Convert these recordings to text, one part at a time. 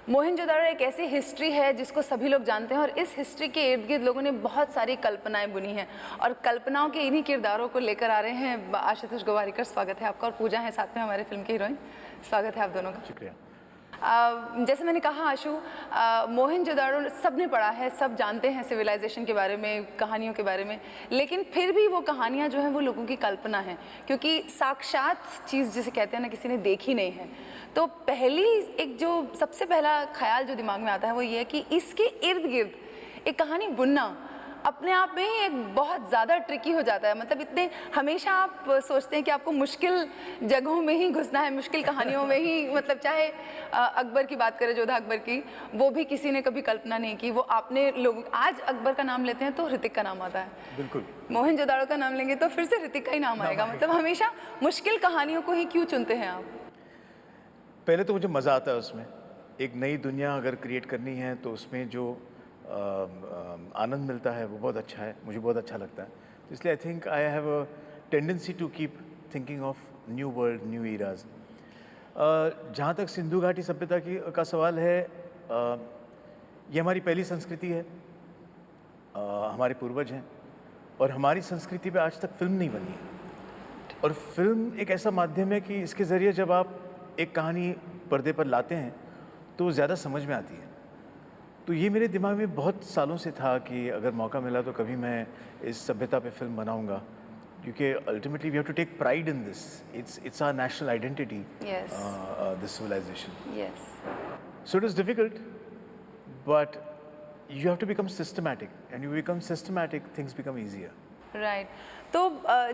मोहनजोदड़ो एक ऐसी हिस्ट्री है जिसको सभी लोग जानते हैं और इस हिस्ट्री के इर्द गिर्द लोगों ने बहुत सारी कल्पनाएं बुनी हैं और कल्पनाओं के इन्हीं किरदारों को लेकर आ रहे हैं आशुतोष गोवारिकर। स्वागत है आपका, और पूजा है साथ में हमारे फिल्म की हीरोइन। स्वागत है आप दोनों का। शुक्रिया। जैसे मैंने कहा आशु, मोहनजोदड़ो सब ने पढ़ा है, सब जानते हैं सिविलाइजेशन के बारे में, कहानियों के बारे में, लेकिन फिर भी वो कहानियाँ जो हैं वो लोगों की कल्पना है, क्योंकि साक्षात चीज़ जिसे कहते हैं ना किसी ने देखी नहीं है। तो पहली एक जो सबसे पहला ख्याल जो दिमाग में आता है वो ये है कि इसके इर्द गिर्द एक कहानी बुनना अपने आप में ही एक बहुत ज़्यादा ट्रिकी हो जाता है। मतलब इतने हमेशा आप सोचते हैं कि आपको मुश्किल जगहों में ही घुसना है, मुश्किल कहानियों में ही, मतलब चाहे अकबर की बात करें, जोधा अकबर की, वो भी किसी ने कभी कल्पना नहीं की। वो आपने लोग आज अकबर का नाम लेते हैं तो ऋतिक का नाम आता है, बिल्कुल। मोहनजोदड़ो का नाम लेंगे तो फिर से ऋतिक का ही नाम आएगा। मतलब हमेशा मुश्किल कहानियों को ही क्यों चुनते हैं आप? पहले तो मुझे मज़ा आता है उसमें। एक नई दुनिया अगर क्रिएट करनी है तो उसमें जो आनंद मिलता है वो बहुत अच्छा है, मुझे बहुत अच्छा लगता है। तो इसलिए I think I have a tendency to keep thinking of new world, new eras. जहाँ तक सिंधु घाटी सभ्यता का सवाल है, ये हमारी पहली संस्कृति है, हमारे पूर्वज हैं, और हमारी संस्कृति पे आज तक फिल्म नहीं बनी है। और फिल्म एक ऐसा माध्यम है कि इसके ज़रिए जब आप एक कहानी पर्दे पर लाते हैं तो ज़्यादा समझ में आती है। तो ये मेरे दिमाग में बहुत सालों से था कि अगर मौका मिला तो कभी मैं इस सभ्यता पे फिल्म बनाऊंगा, क्योंकि ultimately we have to take pride in this. It's our national identity, this civilization. Yes. So it is difficult, but you have to become systematic, and you become systematic, things become easier. Right. तो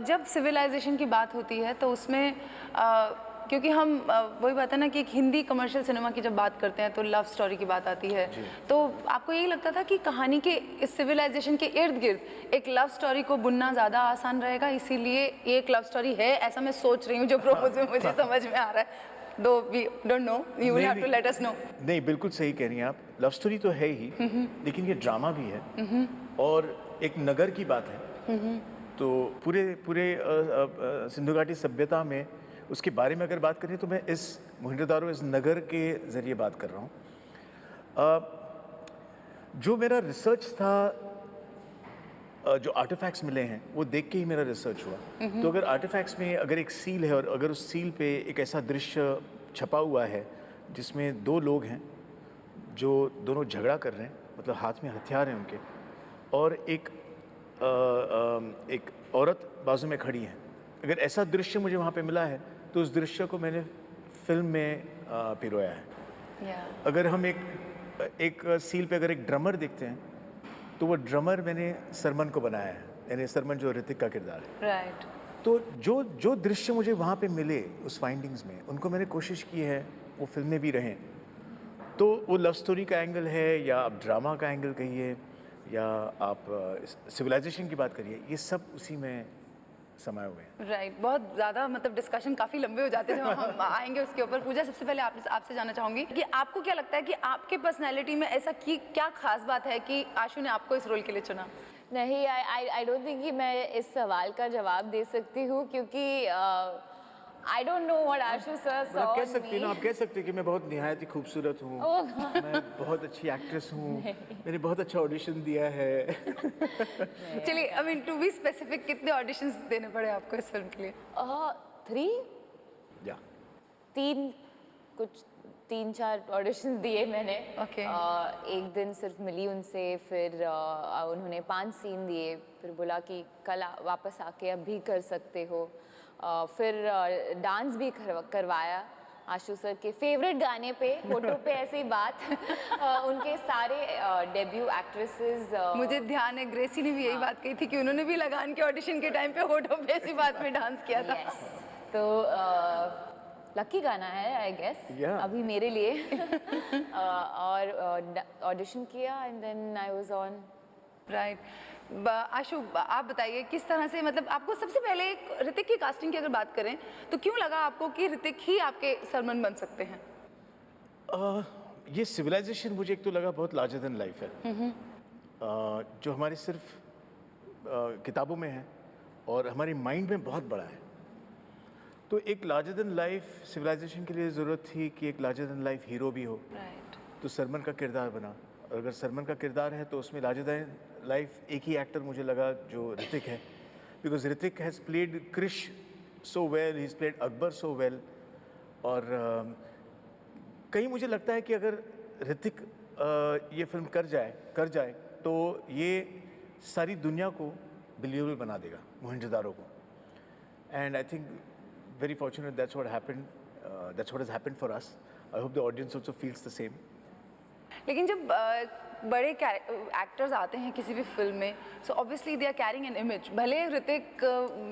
जब civilisation की बात होती है तो उसमें क्योंकि हम वही बात है ना कि एक हिंदी कमर्शियल सिनेमा की जब बात करते हैं तो लव स्टोरी की बात आती है। तो आपको यही लगता था कि कहानी के इस सिविलाइजेशन के इर्द गिर्द एक लव स्टोरी को बुनना ज़्यादा आसान रहेगा, इसीलिए एक लव स्टोरी है, ऐसा मैं सोच रही हूँ जो प्रोमोज में मुझे समझ में आ रहा है। Though we don't know, you will have to let us know. नहीं, बिल्कुल सही कह रही हैं आप। लव स्टोरी तो है ही, लेकिन ये ड्रामा भी है और एक नगर की बात है। तो पूरे सिंधु घाटी सभ्यता में उसके बारे में अगर बात करें तो मैं इस मोहनजोदड़ो, इस नगर के ज़रिए बात कर रहा हूँ। जो मेरा रिसर्च था, जो आर्टिफैक्ट्स मिले हैं वो देख के ही मेरा रिसर्च हुआ। तो अगर आर्टिफैक्ट्स में अगर एक सील है और अगर उस सील पे एक ऐसा दृश्य छपा हुआ है जिसमें दो लोग हैं जो दोनों झगड़ा कर रहे हैं, मतलब हाथ में हथियार हैं उनके, और एक औरत बाजू में खड़ी है, अगर ऐसा दृश्य मुझे वहाँ पे मिला है तो उस दृश्य को मैंने फिल्म में पिरोया है। अगर हम एक सील पे अगर एक ड्रमर देखते हैं तो वो ड्रमर मैंने सरमन को बनाया है, यानी सरमन जो ऋतिक का किरदार है। राइट। तो जो दृश्य मुझे वहाँ पे मिले उस फाइंडिंग्स में, उनको मैंने कोशिश की है वो फिल्म में भी रहें। तो वो लव स्टोरी का एंगल है या आप ड्रामा का एंगल कहिए या आप सिविलाइजेशन की बात करिए, ये सब उसी में समाये हुए हैं। राइट। बहुत ज़्यादा मतलब डिस्कशन काफ़ी लंबे हो जाते हैं, जब हम आएंगे उसके ऊपर। पूजा, सबसे पहले आपसे जानना चाहूँगी कि आपको क्या लगता है कि आपके पर्सनैलिटी में ऐसा क्या खास बात है कि आशु ने आपको इस रोल के लिए चुना? नहीं, आई डोंट थिंक कि मैं इस सवाल का जवाब दे सकती हूँ, क्योंकि I don't know what Ashu sir saw कह सकती हैं ना, आप कह सकते हैं कि मैं बहुत निहायत ही खूबसूरत हूँ, मैं बहुत अच्छी एक्ट्रेस हूँ, मैंने बहुत अच्छा ऑडिशन दिया है। चलिए, I mean to be specific, कितने ऑडिशंस देने पड़े आपको इस फिल्म के लिए? 3 या 3 4 ऑडिशंस दिए मैंने। Okay. एक दिन सिर्फ मिली उनसे, फिर उन्होंने 5 सीन दिए, फिर बोला कि कल वापस आके अब भी कर सकते हो। फिर डांस भी करवाया आशु सर के फेवरेट गाने पे, होठों पे ऐसी बात। उनके सारे डेब्यू एक्ट्रेसेस, मुझे ध्यान है ग्रेसी ने भी यही बात कही थी कि उन्होंने भी लगान के ऑडिशन के टाइम पे होठों पे ऐसी बात में डांस किया था। yes. तो लकी गाना है आई गेस, अभी मेरे लिए। और ऑडिशन किया and then I was on. Right. Ashu, आप बताइए किस तरह से, मतलब आपको सबसे पहले ऋतिक की कास्टिंग की अगर बात करें तो क्यों लगा आपको कि ऋतिक ही आपके सरमन बन सकते हैं? ये सिविलाइजेशन मुझे एक तो लगा बहुत लार्जर देन लाइफ है, जो हमारे सिर्फ किताबों में है और हमारे माइंड में बहुत बड़ा है। तो एक लार्जर देन लाइफ सिविलाइजेशन के लिए ज़रूरत थी कि एक लार्जर देन लाइफ हीरो भी हो। राइट। तो सरमन का किरदार बना, और अगर सरमन का किरदार है तो उसमें लाजवाब लाइफ एक ही एक्टर मुझे लगा जो ऋतिक है, because Hrithik has played Krrish so well, he played Akbar so well. और कहीं मुझे लगता है कि अगर ऋतिक ये फिल्म कर जाए तो ये सारी दुनिया को बिलीवेबल बना देगा, मोहनजोदारो को। And I think very fortunate that's what happened, that's what has happened for us. I hope the audience also feels the same. लेकिन जब बड़े एक्टर्स आते हैं किसी भी फिल्म में, so obviously they are carrying an image. भले ऋतिक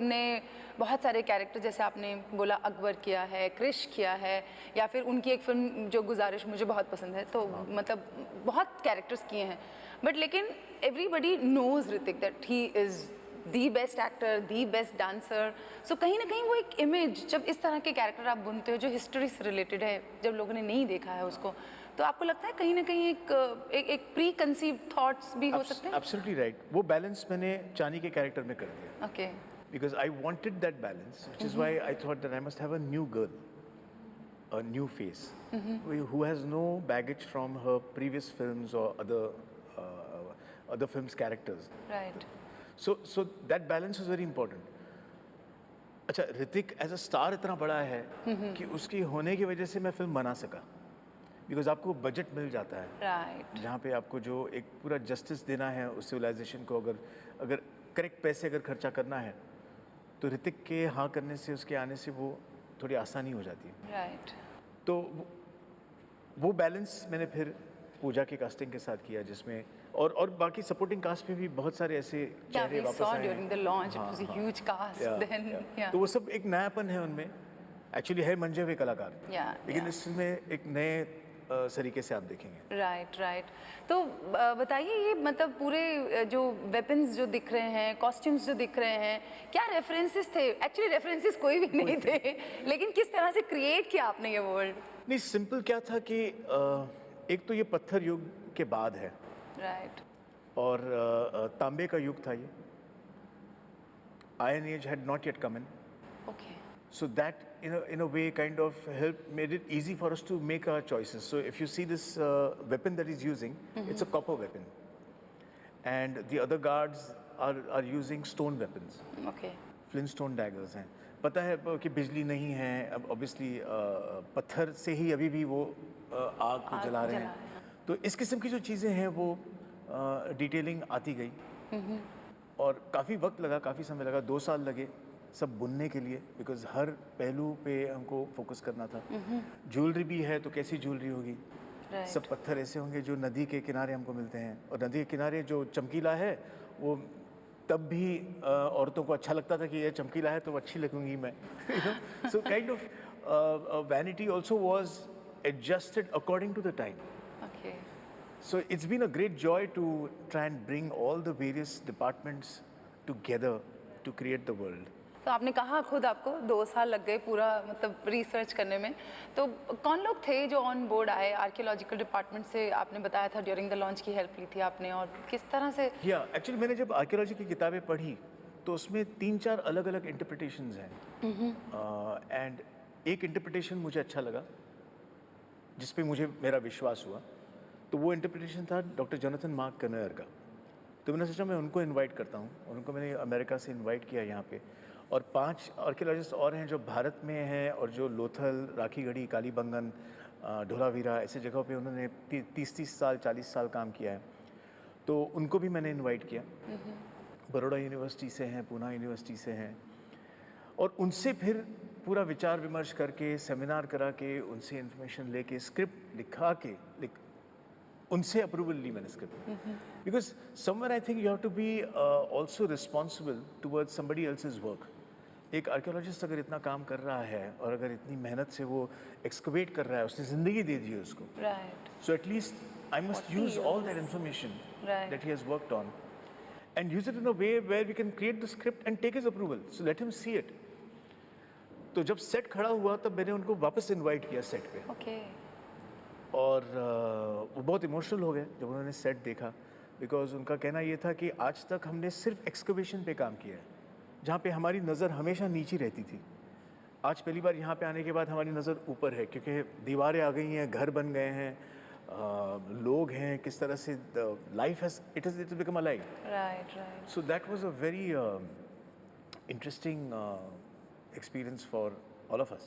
ने बहुत सारे कैरेक्टर, जैसे आपने बोला अकबर किया है, क्रिश किया है, या फिर उनकी एक फिल्म जो गुजारिश मुझे बहुत पसंद है, तो मतलब बहुत कैरेक्टर्स किए हैं, बट लेकिन everybody knows Hrithik that he is the best actor, the best dancer. So कहीं ना कहीं वो एक इमेज, जब इस तरह के कैरेक्टर आप बुनते हो जो हिस्ट्री से रिलेटेड है, जब लोगों ने नहीं देखा है उसको, तो आपको लगता है कहीं ना कहीं एक प्री कंसीव थॉट्स भी हो सकते हैं? Absolutely right. वो बैलेंस मैंने चानी के कैरेक्टर में कर दिया। Okay. Because I wanted that balance, which is why I thought that I must have a new girl, a new face, who has no baggage from her previous films or other films' characters. Right. So that balance is very important. अच्छा, Hrithik as a star इतना बड़ा है कि उसकी होने की वजह से मैं फिल्म बना सका, बिकॉज आपको बजट मिल जाता है, राइट। जहाँ पे आपको जो एक पूरा जस्टिस देना है उस सिविलाइजेशन को, अगर करेक्ट पैसे अगर खर्चा करना है, तो ऋतिक के हाँ करने से, उसके आने से वो थोड़ी आसानी हो जाती है। राइट। तो वो बैलेंस मैंने फिर पूजा के कास्टिंग के साथ किया, जिसमें और बाकी सपोर्टिंग कास्ट में भी बहुत सारे ऐसे चेहरे वापस आए हैं। During the launch it was a huge cast then. तो वो सब एक नयापन है उनमें, एक्चुअली है मंजे हुए कलाकार, लेकिन इसमें एक नए सरीके से आप देखेंगे। राइट। तो बताइए, ये मतलब पूरे जो वेपन्स जो दिख रहे हैं, कॉस्ट्यूम्स जो दिख रहे हैं, क्या रेफरेंसेस थे? एक्चुअली रेफरेंसेस कोई भी नहीं थे, लेकिन किस तरह से क्रिएट किया आपने ये वर्ल्ड? नहीं, सिंपल क्या था कि एक तो ये पत्थर युग के बाद है, राइट। और तांबे का युग था ये, iron age had not yet come in, okay. so that in a way kind of made it easy for us to make our choices. So if you see this weapon that he's using, it's a copper weapon, and the other guards are using stone weapons, okay. flintstone daggers हैं। पता है कि बिजली नहीं है, अब obviously पत्थर से ही अभी भी वो आग को जला रहे हैं। तो इस किस्म की जो चीज़ें हैं वो डिटेलिंग आती गई, और काफ़ी वक्त लगा, काफ़ी समय लगा, 2 साल लगे सब बुनने के लिए, बिकॉज हर पहलू पे हमको फोकस करना था। ज्वेलरी भी है तो कैसी ज्वेलरी होगी, सब पत्थर ऐसे होंगे जो नदी के किनारे हमको मिलते हैं, और नदी के किनारे जो चमकीला है वो तब भी औरतों को अच्छा लगता था कि ये चमकीला है तो अच्छी लगूंगी मैं। So kind of vanity also was adjusted according to the time. Okay. So it's been a great joy to try and bring all the various departments together to create the world. तो आपने कहा खुद आपको 2 साल लग गए पूरा मतलब रिसर्च करने में, तो कौन लोग थे जो ऑन बोर्ड आए? आर्कियोलॉजिकल डिपार्टमेंट से आपने बताया था ड्यूरिंग द लॉन्च की हेल्प ली थी आपने, और किस तरह से? एक्चुअली मैंने जब आर्कियोलॉजी की किताबें पढ़ी तो उसमें 3-4 अलग अलग इंटरप्रिटेशंस हैं, एंड एक इंटरप्रिटेशन मुझे अच्छा लगा जिस पे मुझे मेरा विश्वास हुआ, तो वो इंटरप्रिटेशन था डॉक्टर जोनाथन मार्क कनर का। तो मैंने सोचा मैं उनको इनवाइट करता हूँ, और उनको मैंने अमेरिका से इनवाइट किया यहाँ पे, और 5 आर्कियोलॉजिस्ट और हैं जो भारत में हैं और जो लोथल, राखीगढ़ी, कालीबंगन, ढोलावीरा ऐसे जगहों पे उन्होंने 30 साल 40 साल काम किया है, तो उनको भी मैंने इनवाइट किया। बड़ौदा यूनिवर्सिटी से हैं, पूना यूनिवर्सिटी से हैं, और उनसे फिर पूरा विचार विमर्श करके, सेमिनार करा के, उनसे इन्फॉर्मेशन लेके, स्क्रिप्ट लिखा के उनसे अप्रूवल ली मैंने script, because somewhere I think you have to be also responsible towards somebody else's work. एक आर्कियोलॉजिस्ट अगर इतना काम कर रहा है और अगर इतनी मेहनत से वो एक्सकवेट कर रहा है, उसने ज़िंदगी दे दी है उसको, right. So at least I must use all that information that he has worked on and use it in a way where we can create the script and take his approval. So let him see it. तो जब set खड़ा हुआ तब मैंने उनको वापस invite किया set पे, ओके। और वो बहुत इमोशनल हो गए जब उन्होंने सेट देखा, बिकॉज उनका कहना ये था कि आज तक हमने सिर्फ एक्सकवेशन पे काम किया है, जहाँ पे हमारी नज़र हमेशा नीचे रहती थी। आज पहली बार यहाँ पे आने के बाद हमारी नज़र ऊपर है, क्योंकि दीवारें आ गई हैं, घर बन गए हैं, लोग हैं, किस तरह से life has it become alive. Right right. So that was a very interesting experience for all of us.